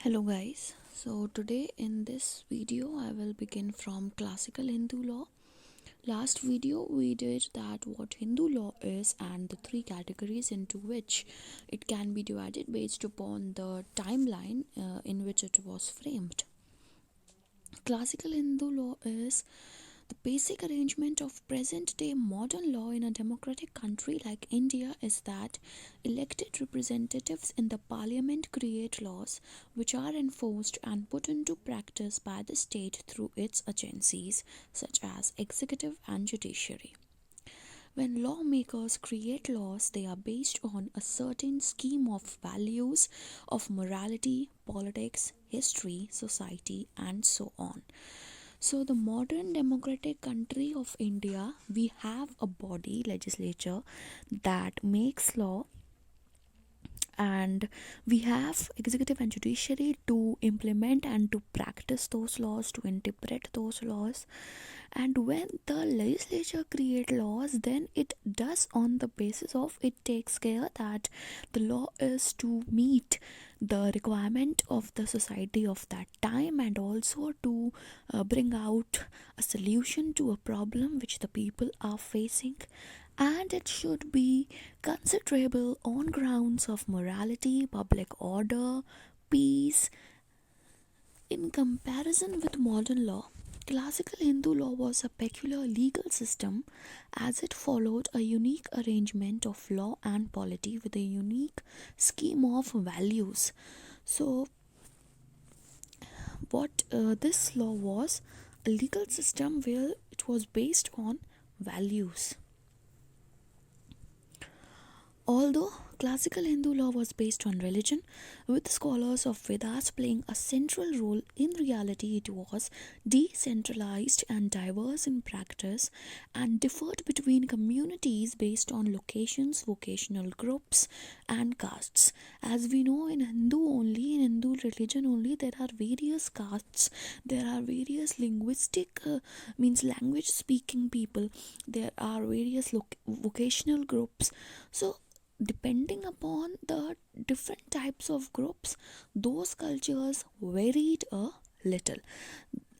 Hello guys, so today in this video I will begin from classical Hindu law. Last video we did that what Hindu law is and the three categories into which it can be divided based upon the timeline in which it was framed. Classical Hindu law is the basic arrangement of present day modern law in a democratic country like India is that elected representatives in the parliament create laws which are enforced and put into practice by the state through its agencies such as executive and judiciary. When lawmakers create laws, they are based on a certain scheme of values of morality, politics, history, society, and so on. So, the modern democratic country of India, we have a body, legislature, that makes law, and we have executive and judiciary to implement and to practice those laws, to interpret those laws. And when the legislature create laws, then it does on the basis of it takes care that the law is to meet the requirement of the society of that time, and also to bring out a solution to a problem which the people are facing, and it should be considerable on grounds of morality, public order, peace. In comparison with modern law, classical Hindu law was a peculiar legal system as it followed a unique arrangement of law and polity with a unique scheme of values. So, what this law was a legal system where it was based on values. Although classical Hindu law was based on religion, with scholars of Vedas playing a central role, in reality it was decentralized and diverse in practice and differed between communities based on locations, vocational groups, and castes. As we know, in Hindu religion only, there are various castes, there are various language speaking people, there are various vocational groups. So depending upon the different types of groups, those cultures varied a little.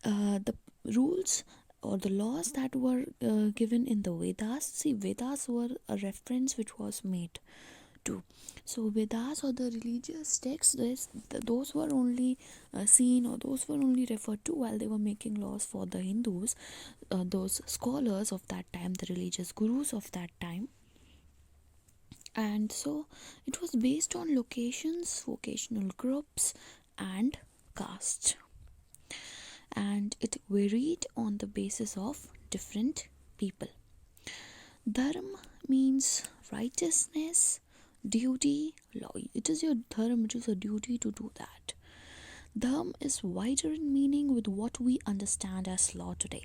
The rules or the laws that were given in the Vedas were a reference which was made to. So Vedas or the religious texts, those were only seen, or those were only referred to while they were making laws for the Hindus, those scholars of that time, the religious gurus of that time. And so it was based on locations, vocational groups, and caste, and it varied on the basis of different people. Dharma means righteousness, duty, law. It is your dharma, it is a duty to do that. Dharma is wider in meaning with what we understand as law today.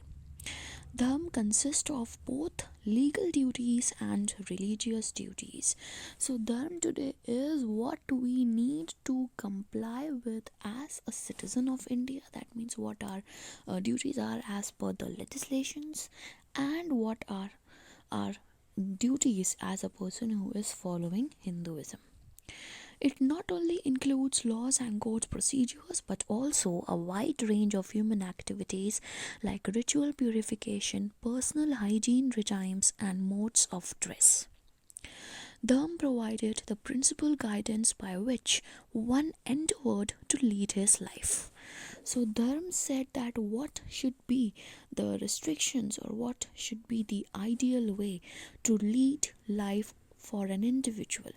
Dharma consists of both legal duties and religious duties. So dharma today is what we need to comply with as a citizen of India. That means what our duties are as per the legislations, and what are our duties as a person who is following Hinduism. It not only includes laws and court procedures but also a wide range of human activities like ritual purification, personal hygiene regimes, and modes of dress. Dharma provided the principal guidance by which one endeavored to lead his life. So Dharma said that what should be the restrictions, or what should be the ideal way to lead life for an individual.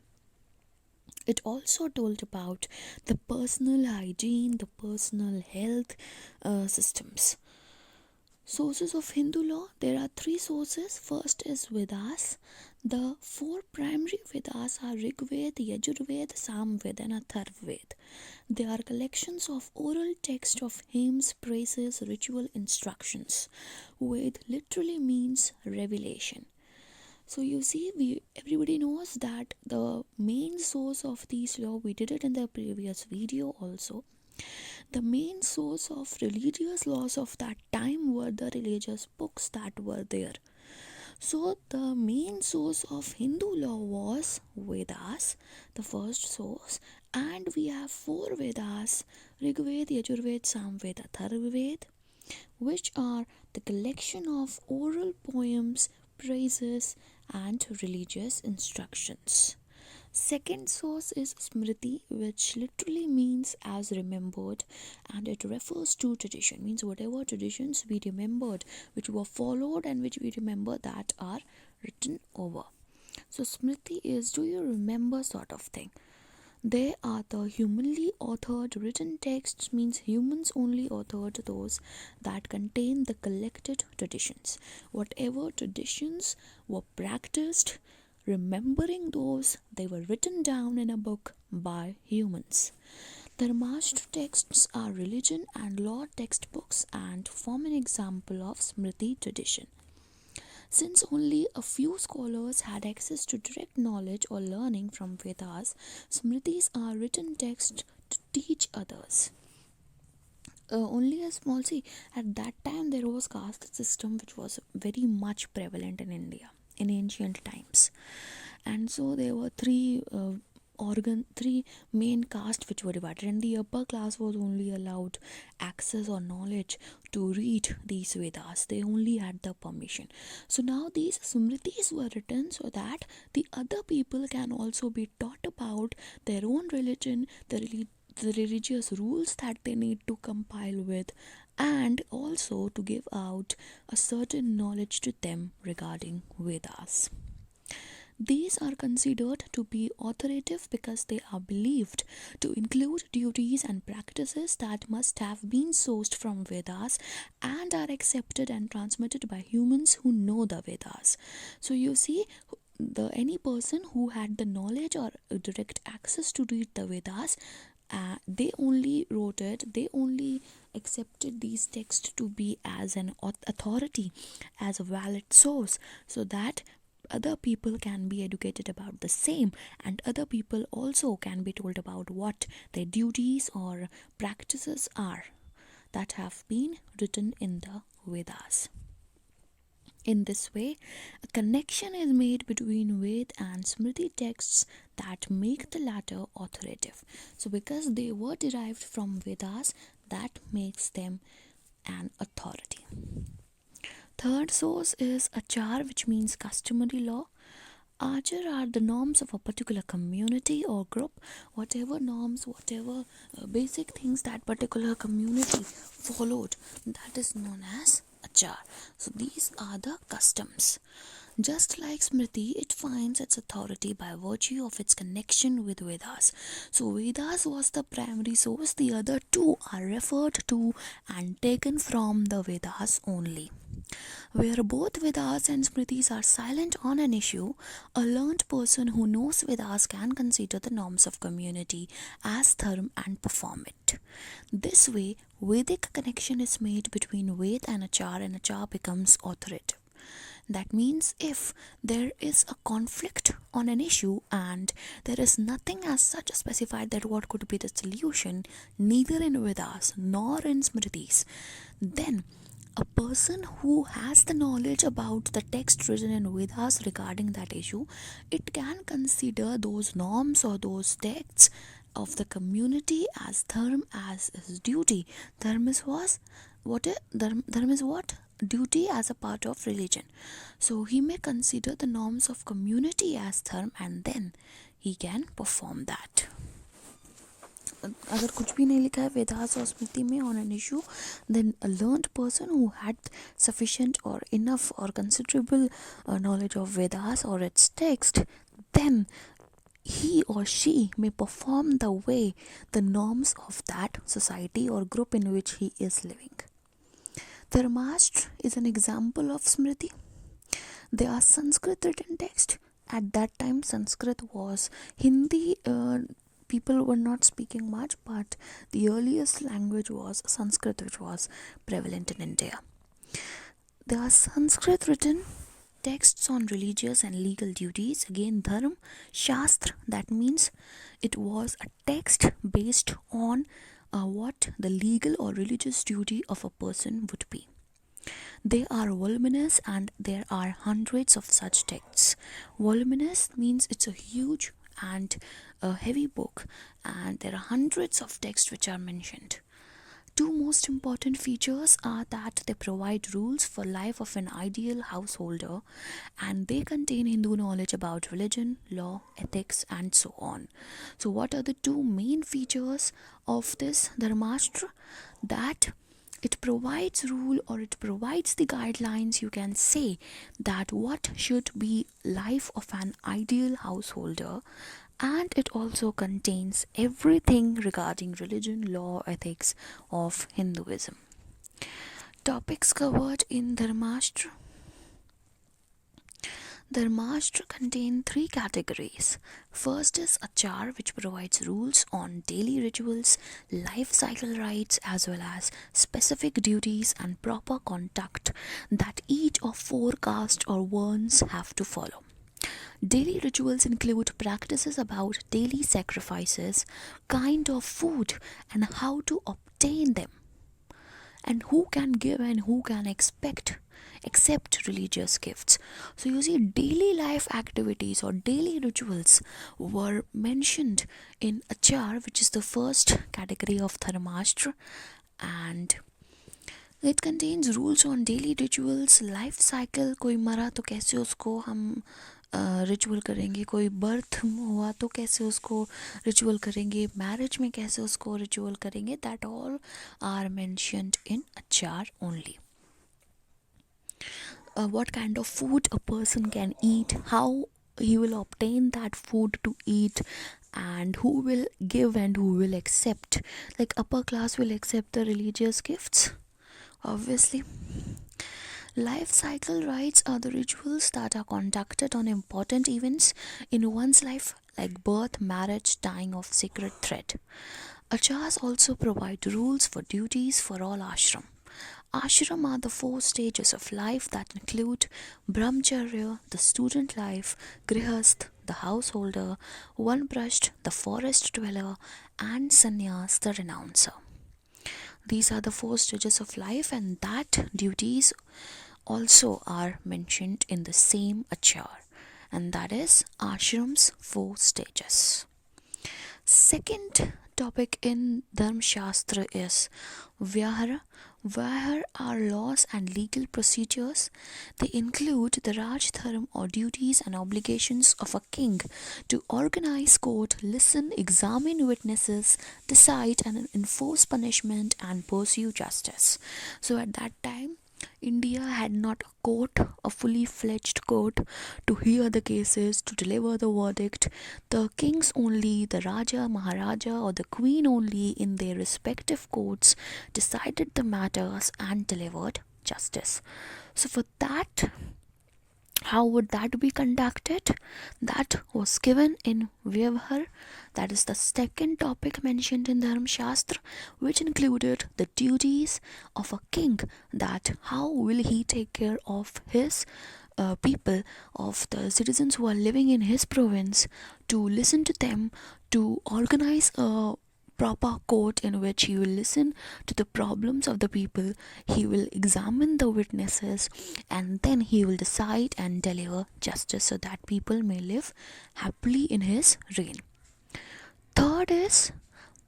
It also told about the personal hygiene, the personal health systems. Sources of Hindu law, there are three sources. First is Vedas. The four primary Vedas are Rig Veda, Yajurveda, Samveda, and Atharvaveda. They are collections of oral text of hymns, praises, ritual instructions. Ved literally means revelation. So you see, everybody knows that the main source of these law, we did it in the previous video also. The main source of religious laws of that time were the religious books that were there. So the main source of Hindu law was Vedas, the first source, And we have four Vedas: Rigved, Yajurved, Samved, Atharvaved, which are the collection of oral poems, praises, and religious instructions. Second source is Smriti, which literally means as remembered, and it refers to tradition, means whatever traditions we remembered, which were followed and which we remember, that are written over. So Smriti is do you remember sort of thing. They are the humanly authored written texts, means humans only authored those that contain the collected traditions. Whatever traditions were practiced, remembering those, they were written down in a book by humans. Dharamshastra texts are religion and law textbooks and form an example of Smriti tradition. Since only a few scholars had access to direct knowledge or learning from Vedas, Smritis are written texts to teach others. Only a small see, at that time there was caste system which was very much prevalent in India in ancient times, and so there were three main castes which were divided, and the upper class was only allowed access or knowledge to read these Vedas. They only had the permission. So now these Smritis were written so that the other people can also be taught about their own religion, the religious rules that they need to compile with, and also to give out a certain knowledge to them regarding Vedas. These are considered to be authoritative because they are believed to include duties and practices that must have been sourced from Vedas and are accepted and transmitted by humans who know the Vedas. So you see, any person who had the knowledge or direct access to read the Vedas, they only wrote it, they only accepted these texts to be as an authority, as a valid source, so that other people can be educated about the same, and other people also can be told about what their duties or practices are that have been written in the Vedas. In this way, a connection is made between Ved and Smriti texts that make the latter authoritative. So because they were derived from Vedas, that makes them an authority. Third source is Achar, which means customary law. Achar are the norms of a particular community or group, whatever norms, whatever basic things that particular community followed, that is known as Achar. So these are the customs. Just like Smriti, it finds its authority by virtue of its connection with Vedas. So Vedas was the primary source, the other two are referred to and taken from the Vedas only. Where both Vedas and Smritis are silent on an issue, a learned person who knows Vedas can consider the norms of community as dharma and perform it. This way, Vedic connection is made between Ved and Achar becomes authoritative. That means if there is a conflict on an issue and there is nothing as such specified that what could be the solution, neither in Vedas nor in Smritis, then a person who has the knowledge about the text written in Vedas regarding that issue, it can consider those norms or those texts of the community as dharma, as his duty. Dharma is what? Dharma is what? Duty as a part of religion. So he may consider the norms of community as dharma, and then he can perform that. अगर कुछ भी नहीं लिखा है वेदास और स्मृति में on an issue, then a learned person who had sufficient or enough or considerable knowledge of Vedas or its text, then he or she may perform the way the norms of that society or group in which he is living. Dharamshastra is an example of Smriti. They are Sanskrit written text. At that time, Sanskrit was Hindi. People were not speaking much, but the earliest language was Sanskrit, which was prevalent in India. There are Sanskrit written texts on religious and legal duties. Again, Dharam Shastra, that means it was a text based on what the legal or religious duty of a person would be. They are voluminous and there are hundreds of such texts. Voluminous means it's a huge and a heavy book, and there are hundreds of texts which are mentioned. Two most important features are that they provide rules for life of an ideal householder, and they contain Hindu knowledge about religion, law, ethics, and so on. So what are the two main features of this Dharmashtra? That it provides rule, or it provides the guidelines, you can say, that what should be life of an ideal householder, and it also contains everything regarding religion, law, ethics of Hinduism. Topics covered in Dharmashtra. Dharmashtra contain three categories. First is Achar, which provides rules on daily rituals, life cycle rites, as well as specific duties and proper conduct that each of four castes or varns have to follow. Daily rituals include practices about daily sacrifices, kind of food, and how to obtain them, and who can give and who can accept religious gifts. So you see, daily life activities or daily rituals were mentioned in Achar, which is the first category of Dharmashtra, and it contains rules on daily rituals, life cycle. कोई मरा तो कैसे उसको हम ritual करेंगे, कोई birth हुआ तो कैसे उसको रिचुअल करेंगे, मैरिज में कैसे उसको रिचुअल करेंगे. That all are mentioned in Achar only. What kind of food a person can eat, how he will obtain that food to eat, and who will give and who will accept. Like upper class will accept the religious gifts, obviously. Life cycle rites are the rituals that are conducted on important events in one's life, like birth, marriage, tying of sacred thread. Achars also provide rules for duties for all ashram. Ashram are the four stages of life that include Brahmacharya, the student life, Grihasth, the householder, Vanprasth, the forest dweller, and Sannyas, the renouncer. These are the four stages of life, and that duties also are mentioned in the same Achar, and that is ashram's four stages. Second topic in Dharamshastra is Vyahara. Vyahara are laws and legal procedures. They include the Raj Dharam or duties and obligations of a king to organize court, listen, examine witnesses, decide and enforce punishment, and pursue justice. So at that time, India had not a court, a fully fledged court to hear the cases, to deliver the verdict. The kings only, the Raja, Maharaja, or the Queen only in their respective courts decided the matters and delivered justice. So for that, how would that be conducted? That was given in Vyavhar. That is the second topic mentioned in Dharamshastra, which included the duties of a king, that how will he take care of his people, of the citizens who are living in his province, to listen to them, to organize a proper court in which he will listen to the problems of the people, he will examine the witnesses, and then he will decide and deliver justice so that people may live happily in his reign. Third is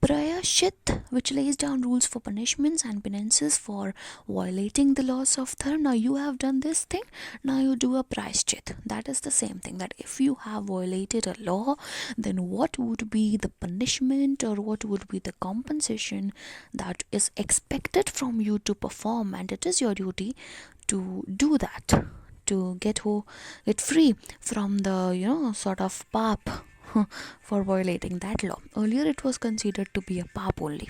Prayashit, which lays down rules for punishments and penances for violating the laws of dharma. Now you have done this thing, now you do a prayashit. That is the same thing, that if you have violated a law, then what would be the punishment or what would be the compensation that is expected from you to perform, and it is your duty to do that, to get free from the sort of pap for violating that law. Earlier it was considered to be a pap only.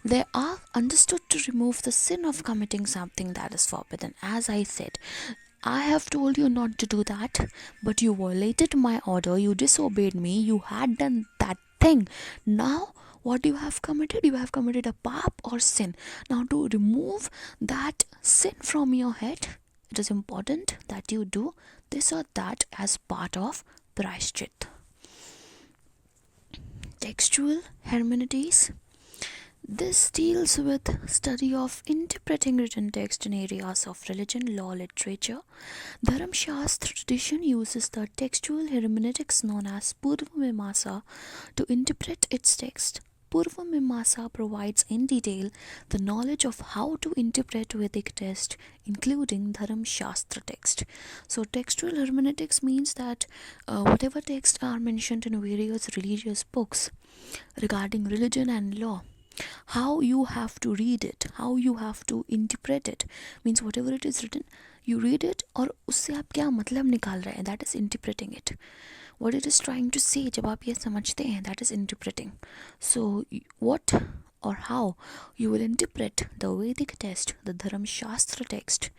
They are understood to remove the sin of committing something that is forbidden. As I said, I have told you not to do that, but you violated my order, you disobeyed me, you had done that thing. Now what you have committed? You have committed a pap or sin. Now to remove that sin from your head, it is important that you do this or that as part of Prayashchit. Textual hermeneutics. This deals with study of interpreting written text in areas of religion, law, literature. Dharamshastra tradition uses the textual hermeneutics known as Purva to interpret its text. Purva provides in detail the knowledge of how to interpret Vedic text, including Dharamshastra text. So, textual hermeneutics means that whatever texts are mentioned in various religious books regarding religion and law, how you have to read it, how you have to interpret it, means whatever it is written, you read it और उससे आप क्या मतलब निकाल रहे हैं, that is interpreting it. What it is trying to say, जब आप ये समझते हैं, that is interpreting. So what or how you will interpret the Vedic text, the Dharamshastra text,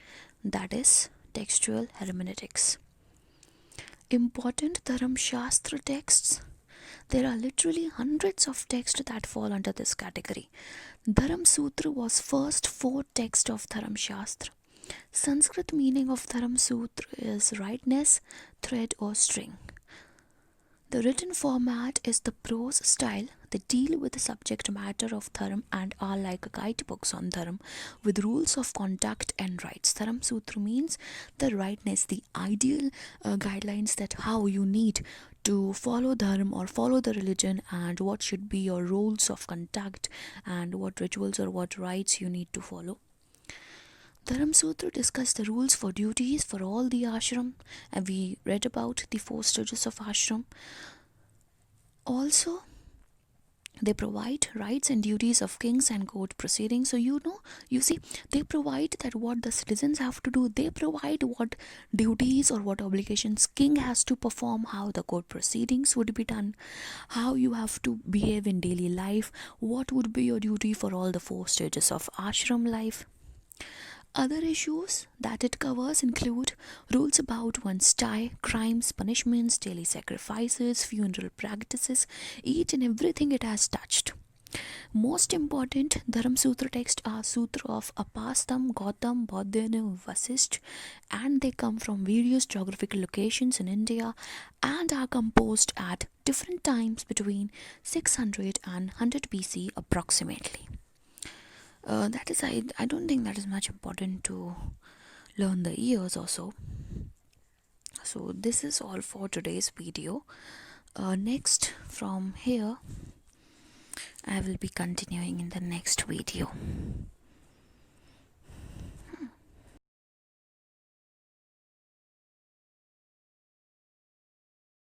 that is textual hermeneutics. Important Dharamshastra texts. There are literally hundreds of texts that fall under this category. Dharam Sutra was first 4 texts of Dharam Shastra. Sanskrit meaning of Dharam Sutra is rightness, thread or string. The written format is the prose style. They deal with the subject matter of Dharam and are like guidebooks on Dharam with rules of conduct and rights. Dharam Sutra means the rightness, the ideal guidelines that how you need to follow Dharam or follow the religion, and what should be your rules of conduct and what rituals or what rites you need to follow. Dharam Sutra discussed the rules for duties for all the ashram, and we read about the 4 stages of ashram. Also, they provide rights and duties of kings and court proceedings. So you see, they provide that what the citizens have to do. They provide what duties or what obligations king has to perform, how the court proceedings would be done, how you have to behave in daily life, what would be your duty for all the 4 stages of ashram life. Other issues that it covers include rules about one's tie, crimes, punishments, daily sacrifices, funeral practices, each and everything it has touched. Most important Dharam Sutra texts are Sutra of Apastam, Gautam, Bodhana, Vasisht, and they come from various geographical locations in India and are composed at different times between 600 and 100 BC approximately. That is, I don't think that is much important to learn the years or so. So this is all for today's video. Next from here, I will be continuing in the next video.